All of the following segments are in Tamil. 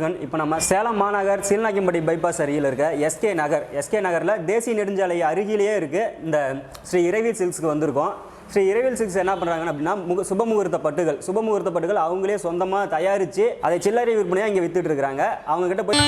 முருகன். இப்போ நம்ம சேலம் மாநகர் சீலநாயக்கன்பட்டி பைபாஸ் அருகில் இருக்க எஸ்கே நகரில் தேசிய நெடுஞ்சாலை அருகிலேயே இருக்குது இந்த ஸ்ரீ இறைவி சில்க்ஸ்க்கு வந்திருக்கோம். ஸ்ரீ இறைவி சில்க்ஸ் என்ன பண்ணுறாங்க அப்படின்னா சுபமுகூர்த்த பட்டுகள் அவங்களே சொந்தமாக தயாரித்து அதை சில்லறை விற்பனையாக இங்கே வித்துட்டு இருக்கிறாங்க. அவங்கக்கிட்ட போய்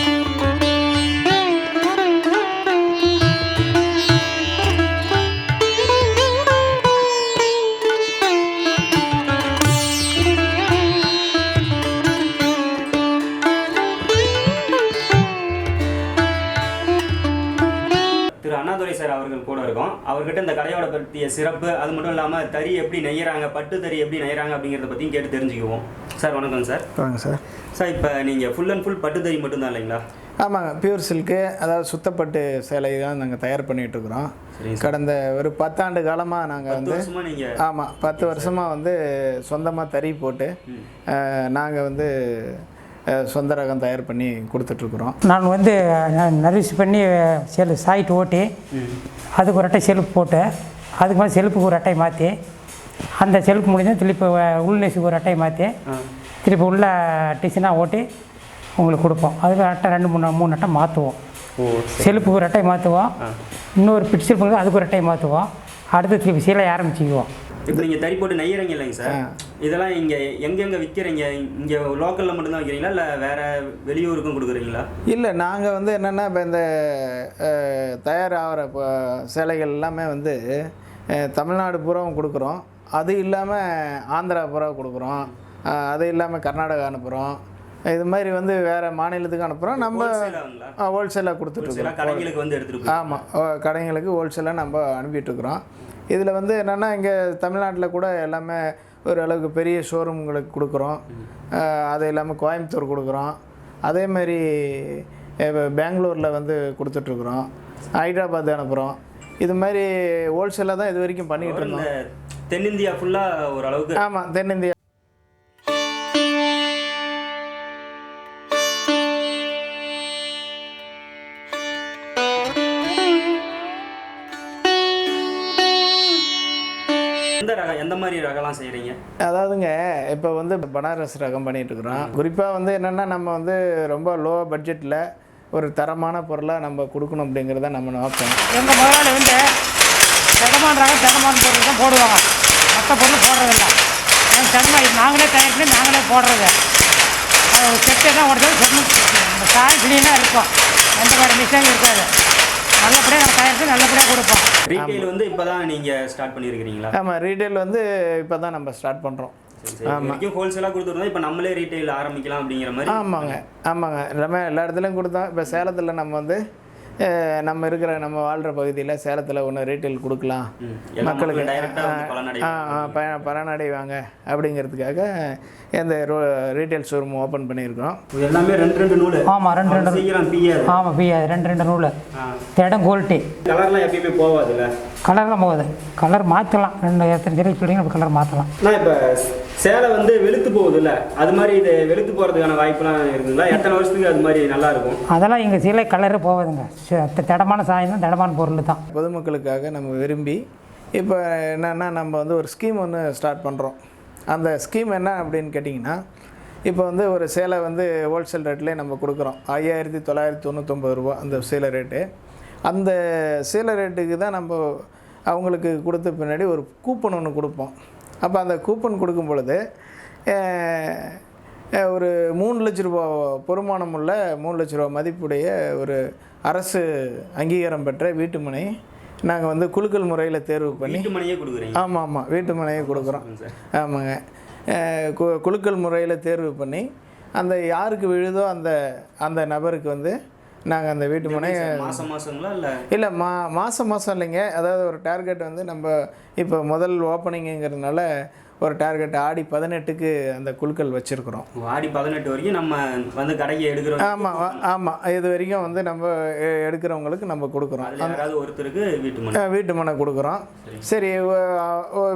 அண்ணாதுரை சார் அவர்கள் கூட இருக்கும். அவர்கிட்ட இந்த கடையோட பற்றிய சிறப்பு, அது மட்டும் இல்லாமல் தறி எப்படி நெய்யறாங்க, பட்டு தறி எப்படி நெய்யறாங்க அப்படிங்கிறத பற்றியும் கேட்டு தெரிஞ்சுக்குவோம். சார் வணக்கம் சார். வணக்கம் சார். சார் இப்போ நீங்கள் ஃபுல் அண்ட் ஃபுல் பட்டு தறி மட்டும்தான் இல்லைங்களா? ஆமாங்க, பியூர் சில்க்கு, அதாவது சுத்தப்பட்டு சேலை தான் நாங்கள் தயார் பண்ணிகிட்ருக்குறோம். கடந்த ஒரு 10 ஆண்டு காலமாக நாங்கள் வந்து ஆமாம் 10 வருஷமாக வந்து சொந்தமாக தறி போட்டு நாங்கள் வந்து சொந்த ரகம் தயார் பண்ணி கொடுத்துட்ருக்குறோம். நான் வந்து நரிசு பண்ணி சாயிட்டு ஓட்டி அதுக்கு ஒரு அட்டை செல்ஃப் போட்டு அதுக்கு மேலே செல்ஃபுக்கு ஒரு அட்டை மாற்றி அந்த செல்ஃப் முடிஞ்சு திருப்பி உள்நெசுக்கு ஒரு அட்டை மாற்றி திருப்பி உள்ள டிசைனாக ஓட்டி உங்களுக்கு கொடுப்போம். அதுக்கு அட்டை 2-3 அட்டை மாற்றுவோம். செல்ஃபுக்கு ஒரு அட்டை மாற்றுவோம், இன்னொரு பிட் செல்ஃபுக்கு அதுக்கு ஒரு அட்டை மாற்றுவோம், அடுத்து திருப்பி சீலை ஆரம்பிச்சிக்குவோம். இப்போ நீங்கள் தறி போட்டு நெய்யறீங்க இல்லைங்க சார், இதெல்லாம் இங்கே எங்கெங்கே விற்கிறீங்க? இங்கே லோக்கலில் மட்டும்தான் விற்கிறீங்களா இல்லை வேறு வெளியூருக்கும் கொடுக்குறீங்களா? இல்லை, நாங்கள் வந்து என்னென்னா இப்போ இந்த தயார் ஆகிற சேலைகள் எல்லாமே வந்து தமிழ்நாடு பூராவும் கொடுக்குறோம். அது இல்லாமல் ஆந்திரா பூரா கொடுக்குறோம், அது இல்லாமல் கர்நாடகா அனுப்புகிறோம். இது மாதிரி வந்து வேறு மாநிலத்துக்கு அனுப்புகிறோம். நம்ம ஹோல்சேலாக கொடுத்துட்ருக்கோம். கடைங்களுக்கு வந்து எடுத்துகிட்டு ஆமாம், கடைங்களுக்கு ஹோல்சேலாக நம்ம அனுப்பிட்டுருக்குறோம். இதில் வந்து என்னென்னா இங்கே தமிழ்நாட்டில் கூட எல்லாமே ஓரளவுக்கு பெரிய ஷோரூம்களுக்கு கொடுக்குறோம். அது இல்லாமல் கோயம்புத்தூர் கொடுக்குறோம், அதேமாரி பெங்களூரில் வந்து கொடுத்துட்ருக்குறோம், ஹைதராபாத் அனுப்புகிறோம். இது மாதிரி ஹோல்சேலாக தான் இது வரைக்கும் பண்ணிகிட்டு இருந்தோம். தென்னிந்தியா ஃபுல்லாக ஓரளவுக்கு. ஆமாம், தென்னிந்தியா. எந்த மாதிரி ரகம்லாம் செய்கிறீங்க? அதாவதுங்க, இப்போ வந்து பனாரஸ் ரகம் பண்ணிகிட்ருக்குறோம். குறிப்பாக வந்து என்னென்னா நம்ம வந்து ரொம்ப லோ பட்ஜெட்டில் ஒரு தரமான பொருளாக நம்ம கொடுக்கணும் அப்படிங்கிறத நம்ம நோக்கம். எங்கள் முதலாளி வந்து தரமான பொருள் தான் போடுவாங்க, மற்ற பொருள் போடுறதில்ல. நாங்களே தயார் பண்ணி நாங்களே போடுறது. செட்டை தான் ஓடுறது, அந்த காய் கிளீனாக இருக்கும், எந்த மாதிரி மிஷின் இருக்காது. நல்லபடியாக நாங்கள் தயார் பண்ணி நல்லபடியாக கொடுப்போம். ரீட்டைல் வந்து இப்போ தான் நீங்கள் ஸ்டார்ட் பண்ணியிருக்கிறீங்களா? ஆமாம், ரீட்டைல் வந்து இப்போ தான் நம்ம ஸ்டார்ட் பண்ணுறோம். ஆமாம், ஹோல்சேலாக கொடுத்துருந்தோம், இப்போ நம்மளே ரீட்டைல் ஆரம்பிக்கலாம் அப்படிங்கிற மாதிரி. ஆமாங்க எல்லாமே எல்லா இடத்துலையும் கொடுத்தோம். இப்போ சேலத்தில் நம்ம வந்து நம்ம வாழ்கிற பகுதியில் சேலத்தில் ஒன்று ரீட்டைல் கொடுக்கலாம், மக்களுக்கு பலனடைவாங்க அப்படிங்கிறதுக்காக இந்த ரீட்டைல் ஷோரூம் ஓப்பன் பண்ணியிருக்கோம். எல்லாமே 2 நூல். ஆமாம், 2 ஆமாம், பிஆர் 2 நூல். இடம் குவாலிட்டி. கலர்லாம் எப்பயுமே போகாதுல்ல? கலர்லாம் போகுது, கலர் மாற்றலாம். 2 எத்தனை ஜெரி சொல்லிங்க அப்போ கலர் மாற்றலாம். நான் இப்போ சேலை வந்து வெளுத்து போகுது இல்லை, அது மாதிரி இது வெளுத்து போகிறதுக்கான வாய்ப்புலாம் இருக்குங்களா? எத்தனை வருஷத்துக்கு அது மாதிரி நல்லாயிருக்கும்? அதெல்லாம் எங்கள் சீலை கலரு போகுதுங்க. திடமான சாயம் தான், திடமான பொருள் தான். பொதுமக்களுக்காக நம்ம விரும்பி இப்போ என்னென்னா நம்ம வந்து ஒரு ஸ்கீம் ஒன்று ஸ்டார்ட் பண்ணுறோம். அந்த ஸ்கீம் என்ன அப்படின்னு கேட்டிங்கன்னா, இப்போ வந்து ஒரு சேலை வந்து ஹோல்சேல் ரேட்லேயே நம்ம கொடுக்குறோம். 5999 ரூபா அந்த சேலை ரேட்டு. அந்த சேலை ரேட்டுக்கு தான் நம்ம அவங்களுக்கு கொடுத்த பின்னாடி ஒரு கூப்பன் ஒன்று கொடுப்போம். அப்போ அந்த கூப்பன் கொடுக்கும் பொழுது ஒரு 3 லட்ச ரூபா பொறுமானம் உள்ள 3 லட்ச ரூபா மதிப்புடைய ஒரு அரசு அங்கீகாரம் பெற்ற வீட்டுமனை நாங்கள் வந்து குலுக்கல் முறையில் தேர்வு பண்ணி வீட்டுமனையே கொடுக்குறீங்க? ஆமாம், வீட்டுமனையே கொடுக்குறோம். ஆமாங்க, குலுக்கல் முறையில் தேர்வு பண்ணி அந்த யாருக்கு விழுதோ அந்த நபருக்கு வந்து நாங்கள் அந்த வீட்டுமனை மாதங்களா இல்லை மாதம் இல்லைங்க. அதாவது ஒரு டார்கெட் வந்து நம்ம இப்போ முதல் ஓப்பனிங்கிறதுனால ஒரு டார்கெட் ஆடி 18க்கு அந்த குழுக்கள் வச்சுருக்குறோம். ஆடி 18 வரைக்கும் நம்ம வந்து கடைக்கு எடுக்கிறோம். ஆமாம், இது வரைக்கும் வந்து நம்ம எடுக்கிறவங்களுக்கு நம்ம கொடுக்குறோம். அதாவது ஒருத்தருக்கு வீட்டு மனை கொடுக்குறோம். சரி,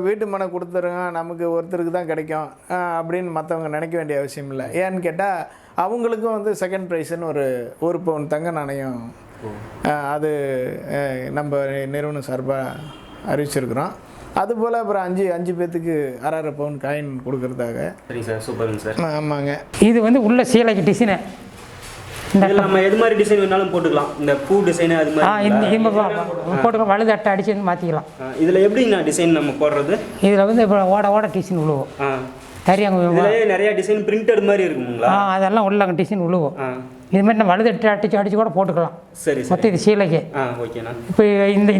வீட்டு மனை கொடுத்துருங்க, நமக்கு ஒருத்தருக்கு தான் கிடைக்கும் அப்படின்னு மற்றவங்க நினைக்க வேண்டிய அவசியம் இல்லை. ஏன்னு கேட்டால் அவங்களுக்கும் வந்து செகண்ட் ப்ரைஸுன்னு ஒரு பவுன் தங்க நாணயம் அது நம்ம நிறுவனம் சார்பாக அறிவிச்சிருக்கிறோம். அதுபோல் அப்புறம் 5 பேர்த்துக்கு 1.5 பவுன் காயின் கொடுக்குறதாக. சரி சார், சூப்பருங்க சார். ஆமாங்க, இது வந்து உள்ள சீலைக்கு டிசைனு இதில் நம்ம எது மாதிரி டிசைன் வேணாலும் போட்டுக்கலாம், இந்த பூ டிசைன் அது மாதிரி போட்டுக்கலாம், வலது அட்டை அடிச்சு வந்து மாற்றிக்கலாம். இதில் எப்படிங்கண்ணா டிசைன் நம்ம போடுறது? இதில் வந்து இப்போ ஓட டிசைன் விழுவோம், நிறைய டிசைன் பிரிண்டட் மாதிரி இருக்குங்களா? அதெல்லாம் உள்ள டிசைன் விழுவோம். இதுமாதிரி நம்ம வலது அடிச்சு கூட போட்டுக்கலாம். சரி மொத்தம் இது சீலைக்கு. ஓகேண்ணா. இப்போ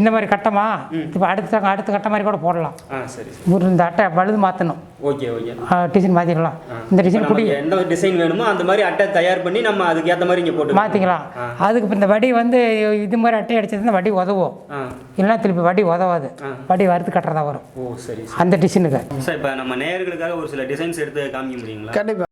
இந்த மாதிரி கட்டமா இப்போ அடுத்த கட்ட மாதிரி கூட போடலாம். சரி இந்த அட்டை வலது மாற்றணும். ஓகே டிசைன் மாற்றிடலாம். இந்த டிசைன் குடி எந்த டிசைன் வேணுமோ அந்த மாதிரி அட்டை தயார் பண்ணி நம்ம அதுக்கு ஏற்ற மாதிரி இங்கே போட்டு மாற்றிக்கலாம். அதுக்கு இப்போ இந்த வடி வந்து இது மாதிரி அட்டை அடிச்சதுன்னா வடி உதவும், இல்லைன்னா திருப்பி வடி உதவாது, வடி வறுத்து கட்டுறதா வரும். சரி அந்த டிசைனுக்கு. சார் இப்போ நம்ம நேயர்களுக்காக ஒரு சில டிசைன்ஸ் எடுத்து காமிக்க முடியுங்களா? கண்டிப்பாக.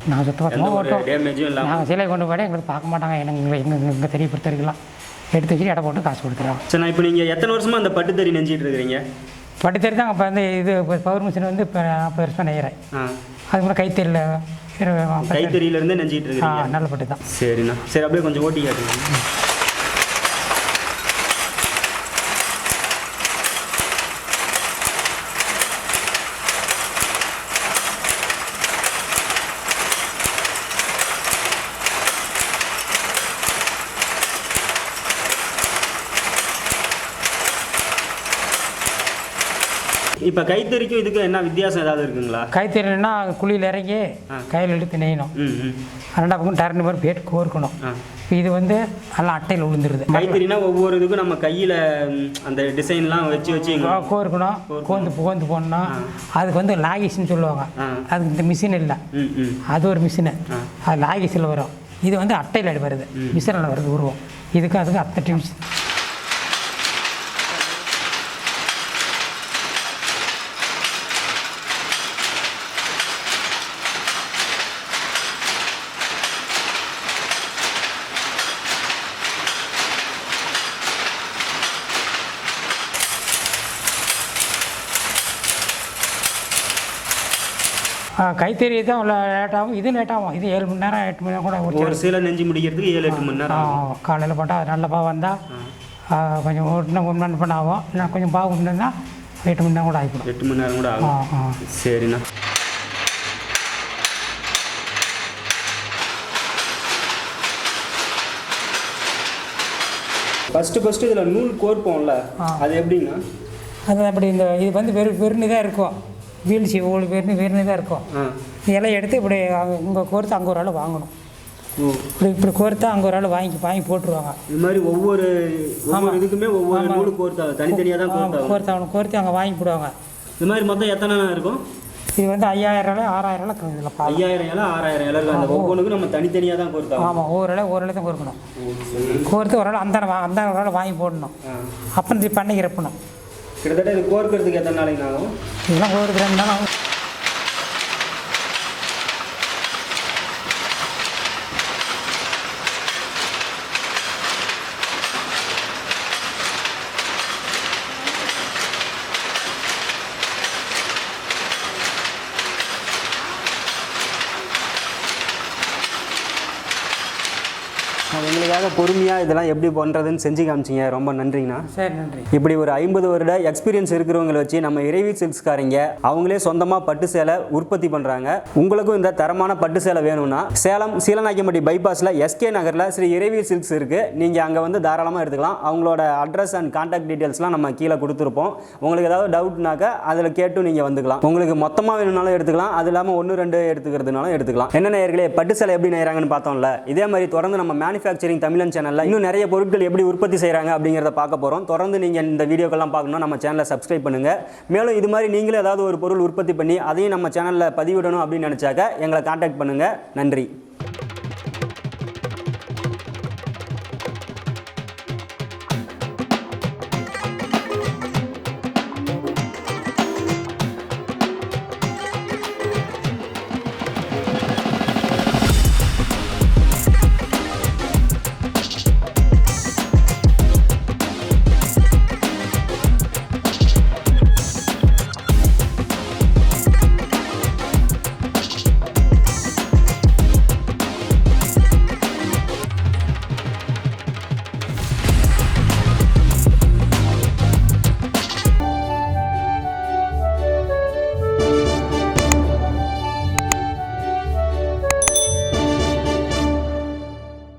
நாங்கள் சுத்தமாக ஓட்டோம், டேமேஜும் இல்லாமல் நாங்கள் சிலை கொண்டு போய் எங்களுக்கு பார்க்க மாட்டாங்க, எங்கள் தெரியப்படுத்திருக்கலாம், எடுத்து வச்சுட்டு இடம் போட்டு காசு கொடுத்துருவோம். சரி, இப்போ நீங்கள் எத்தனை வருஷமாக அந்த பட்டுத்தறி நெஞ்சிட்டு இருக்கிறீங்க? பட்டுத்தறி தான் இப்போ வந்து இது பவர் மிஷின் வந்து இப்போ 40 வருஷம் நெய்கிறேன். அதுக்கு முன்னாடி கைத்தறியிலேருந்து நெஞ்சிட்டு இருக்கீங்க? நல்ல பட்டு தான். சரிண்ணா. சரி, அப்படியே கொஞ்சம் ஓட்டி காட்டுங்க. இப்போ கைத்தறிக்கும் இதுக்கும் என்ன வித்தியாசம் ஏதாவது இருக்குங்களா? கைத்தறினா குழியில் இறங்கி கையில் எடுத்து நெய்யணும், ரெண்டா பக்கம் டர்னு மாதிரி பேட்டு கோர்க்கணும். இப்போ இது வந்து எல்லாம் அட்டையில் விழுந்துருது. கைத்தறினா ஒவ்வொரு இதுக்கும் நம்ம கையில் அந்த டிசைன்லாம் வச்சு கோர்க்கணும், கோந்து போடணும். அதுக்கு வந்து லாகிஸ்ன்னு சொல்லுவாங்க, அதுக்கு இந்த மிஷின் இல்லை, அது ஒரு மிஷினு, அது லாகிஸில் வரும். இது வந்து அட்டையில் வருது, மிஷினில் வருது உருவம். இதுக்கு அதுக்கு அத்தனை மிஷின். கைத்தறி தான் லேட்டாகும், இது லேட்டாகும். இது 7 மணி நேரம் 8 மணி நேரம் கூட ஒரு சீலை நெஞ்சு முடிக்கிறதுக்கு 7-8 மணி நேரம். காலையில் போட்டால் நல்ல பாவம் வந்தால் கொஞ்சம் 1 மணி நேரம் ஆகும், இல்லை கொஞ்சம் பாவம் இருந்ததுன்னா 8 மணி நேரம் கூட ஆகிடும். 8 மணி நேரம் கூட ஆகும். சரிண்ணா. ஃபஸ்ட்டு இதில் நூல் கோர்ப்போம்ல, அது எப்படின்னா? அது அப்படி இந்த இது வந்து வெறும் தான் இருக்கும், வீழ்ச்சி ஒவ்வொரு வெறும் தான் இருக்கும். இதெல்லாம் எடுத்து இப்படி இங்கே கோர்த்து அங்கே ஒரு ஆள் வாங்கணும். இப்படி கோர்த்தா அங்கே ஒரு ஆள் வாங்கி போட்டுருவாங்க. இது மாதிரி ஒவ்வொரு இதுக்குமே ஒவ்வொரு நூல் கோர்த்தா தனித்தனியாக தான் கோர்த்து அங்கே வாங்கி போடுவாங்க. இது மாதிரி மொத்தம் எத்தனை இருக்கும்? இது வந்து 5000 இலை 6000 இலை இதில் 5000 இலை 6000 இலை அந்த ஒவ்வொன்றுக்கும் நம்ம தனித்தனியாக தான் கோர்த்தோம். ஆமாம், ஒரு இலை தான் கோர்க்கணும். கோர்த்து ஒரு ஆள் அந்த ஒரு ஆள் வாங்கி போடணும். அப்புறம் இது பண்ணை இறப்பணும். கிட்டத்தட்ட இது கோர்க்கிறதுக்கு எத்தனை நாளைக்கு ஆகும்? இதெல்லாம் கோர்க்கு 2 நாள் ஆகும். எங்களுக்காக பொறுமையாக இதெல்லாம் எப்படி பண்ணுறதுன்னு செஞ்சு காமிச்சிங்க, ரொம்ப நன்றிங்கண்ணா. சரி, நன்றி. இப்படி ஒரு 50 வருட எக்ஸ்பீரியன்ஸ் இருக்கிறவங்களை வச்சு நம்ம இறைவி சில்க்ஸ்காரங்க அவங்களே சொந்தமாக பட்டு சேலை உற்பத்தி பண்ணுறாங்க. உங்களுக்கும் இந்த தரமான பட்டு சேலை வேணும்னா சேலம் சீலநாயக்கம்பட்டி பைபாஸில் எஸ்கே நகரில் ஸ்ரீ இறைவி சில்க்ஸ் இருக்குது. நீங்கள் அங்கே வந்து தாராளமாக எடுத்துக்கலாம். அவங்களோட அட்ரஸ் அண்ட் கான்டாக்ட் டீட்டெயில்ஸ்லாம் நம்ம கீழே கொடுத்துருப்போம். உங்களுக்கு ஏதாவது டவுட்னாக்கா அதில் கேட்டு நீங்கள் வந்துக்கலாம். உங்களுக்கு மொத்தமாக வேணும்னாலும் எடுத்துக்கலாம், அது இல்லாமல் 1-2 எடுத்துக்கிறதுனாலும் எடுத்துக்கலாம். என்ன நேயர்களே, பட்டு சேலை எப்படி நெய்கிறாங்கன்னு பார்த்தோம்ல, இதே மாதிரி தொடர்ந்து நம்ம மேனுஃபேக்சரிங் தமிழன் சேனலில் இன்னும் நிறைய பொருட்கள் எப்படி உற்பத்தி செய்கிறாங்க அப்படிங்கிறத பார்க்க போகிறோம். தொடர்ந்து நீங்கள் இந்த வீடியோக்கெல்லாம் பார்க்கணும், நம்ம சேனலை சப்ஸ்கிரைப் பண்ணுங்கள். மேலும் இது மாதிரி நீங்களே ஏதாவது ஒரு பொருள் உற்பத்தி பண்ணி அதையும் நம்ம சேனலில் பதிவிடணும் அப்படின்னு நினச்சாக்க எங்களை கான்டாக்ட் பண்ணுங்கள். நன்றி.